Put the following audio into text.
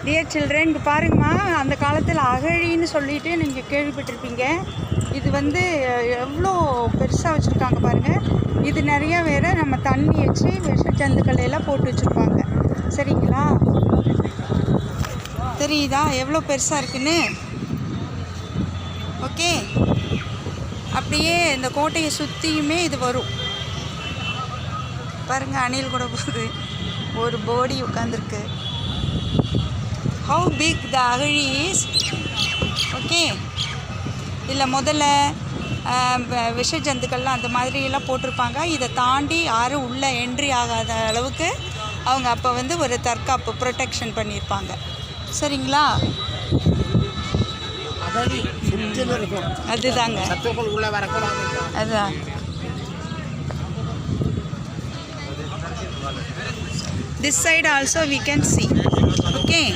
Dear children, இங்கே பாருங்கம்மா, அந்த காலத்தில் அகழின்னு சொல்லிட்டு நீங்கள் கேள்விப்பட்டிருப்பீங்க. இது வந்து எவ்வளோ பெருசாக வச்சுருக்காங்க பாருங்கள். இது நிறையா வேறு நம்ம தண்ணி வச்சு விஷ ஜந்துக்கள் எல்லாம் போட்டு வச்சுருப்பாங்க. சரிங்களா? தெரியுதா எவ்வளோ பெருசாக இருக்குன்னு? ஓகே, அப்படியே இந்த கோட்டையை சுற்றியுமே இது வரும் பாருங்கள். அணில் கூட போகுது, ஒரு போடி உட்காந்துருக்கு. ஹவு பிக் த அகழி இஸ். ஓகே, இல்லை முதல்ல விஷ ஜந்துக்கள்லாம் அந்த மாதிரியெல்லாம் போட்டிருப்பாங்க. இதை தாண்டி யாரும் உள்ளே என்ட்ரி ஆகாத அளவுக்கு அவங்க அப்போ வந்து ஒரு தற்காப்பு ப்ரொடெக்ஷன் பண்ணியிருப்பாங்க. சரிங்களா? அதுதாங்க, அதுதான். This side also we can see. Okay.